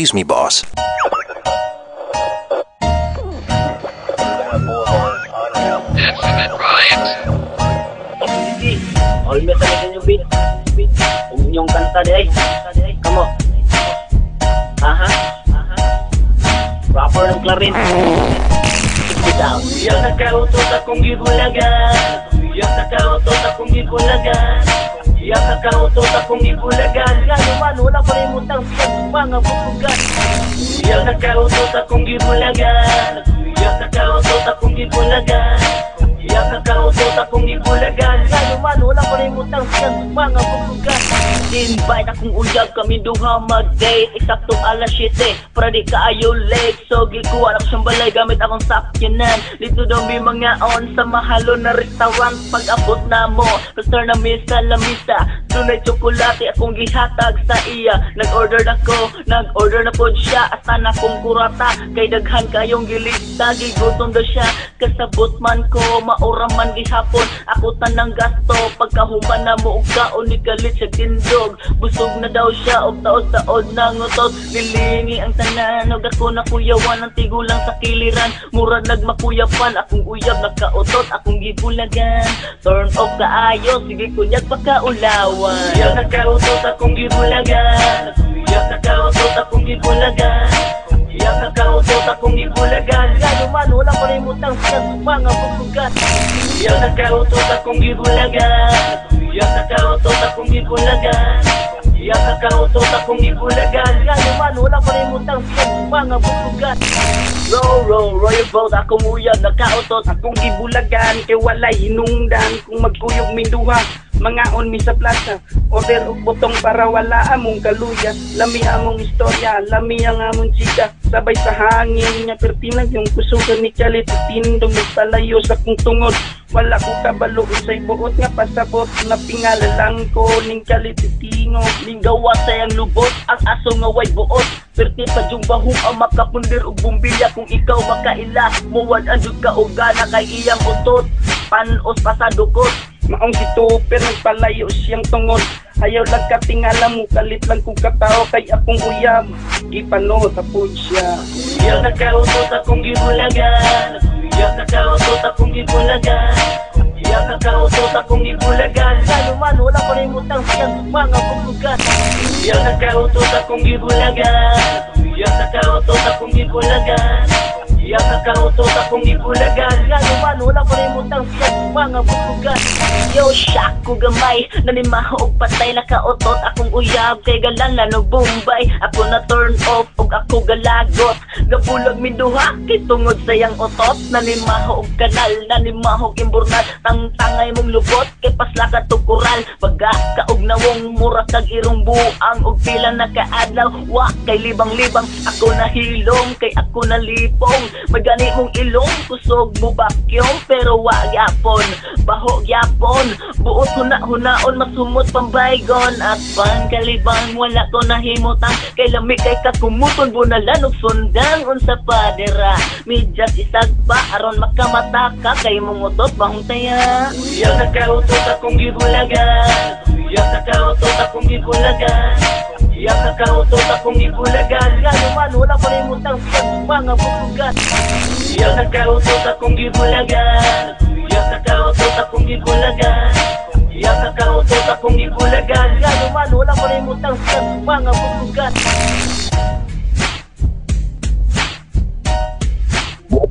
Excuse me, boss. Definite riot. Always talaga yung beat. Yung kanta di ay. Kamo. Aha. Rapper ng Clarin. Yang nakautot akong gibulagan. Yang nakautot akong gibulagan. Yang nakautot akong gibulagan. Gano man wala pa rin mutang siyang mga bukugan. Yang nakautot akong gibulagan. Yang nakautot akong gibulagan. Yang nakautot akong gibulagan. Gano man wala pa rin mutang siyang mga bukugan. Invite akong uyag kami duha mag-date. Eksakto alas 7 para di kaayo late. So gikuha ako siyang balay gamit akong sakyanan. Dito daw may mga on sa mahalo na restaurant. Pag abot na mo Pastor na misa lamisa. Tunay tsokolate akong gihatag sa iya. Nag-order na po siya. Asa na kong kurata. Kay daghan kayong gilista. Gigutom daw siya. Kasabot man ko mauraman gihapon. Ako tanang gasto. Pagkahuman na mo ugaon ni kalit siya tindo. Busog na daw siya og taod-taod na ngutot. Nilingi ang tanan og ako nakuyawan ang tigulang sa kiliran. Murag nagmakuyapan akong uyab nakautot akong gibulagan. Turn off kaayo sige kunyag pagkaulawan. Yang nakautot akong gibulagan. Yang nakautot akong gibulagan. Yang nakautot akong gibulagan. Gano man wala pa rin mutang siyang mga bukugan. Yang nakautot akong gibulagan. Yang nakautot akong gibulagan. Yang nakautot akong gibulagan. Gano man wala pa rin mutang siyang mga bukugan. Roll your boat akong uyab nakautot akong gibulagan. Kay walay hinungdan kung magkuyog min duha. Mangaon mi sa plaza. Order og botong para wala among kaluya. Lami among istorya, lami ang among chika. Sabay sa hangin niya pertinag yung kusugan ni Chalit. Tindong nagpalayo sa kong tungod. Wala ko kabalo usay buot nga pasabot. Napingala lang ko ning Chalit tingo. Linggawa sayang lubot ang aso nga way buot. Perti pa yung bahong ang makapundir og bumbilya. Kung ikaw makaila, muwad ang jud ka og gana kay iyang utot. Panos pa sa dukot. Maong si Tupper nagpalayo siyang tungod. Ayaw lang katingala mo, kalit lang kong katao. Kay akong uyab, ipano tapod siya. Yang nakautot akong gibulagan. Yang nakautot akong gibulagan. Yang nakautot akong gibulagan. Gano man wala pa rin mutang siyang mga bukugan. Yang nakautot akong gibulagan. Yang nakautot akong gibulagan. Yang nakautot akong gibulagan. Gano man wala pa rin mutang siyang mga bukugan. Yo, shock ko gamay. Nanimaho og patay nakautot akong uyab. Kay galan og Bombay. Ako na turn off og ako galagot. Gabulag mi duha kay tungod sayang otot. Nanimaho og kanal, nanimaho og imburnal. Tangtangay mong lubot kay paslakat og koral. Pagka kaog nawong mura kag irong buang og pila na kaadlaw. Wa kay libang-libang ako nahilom kay ako nalipong. Magani mong ilong kusog mo bakyong pero wa gyapon. Baho gyapon. Buot huna-hunaon masumot pambaygon. At pangkalibang wala ko nahimutang. Kay lami kay kakumuton bunalan og sundang unsa padera. Medyas isagpa aron makamataka kay mong utot bahong taya. Yang nakautot akong gibulagan. Yang nakautot akong gibulagan. Yang nakautot akong gibulagan. Gano man wala pa rin mutang siyang mga bukugan. Yang nakautot akong gibulagan. Yang nakautot akong gibulagan. Yang nakautot akong gibulagan. Gano man wala pa rin mutang siyang mga bukugan. What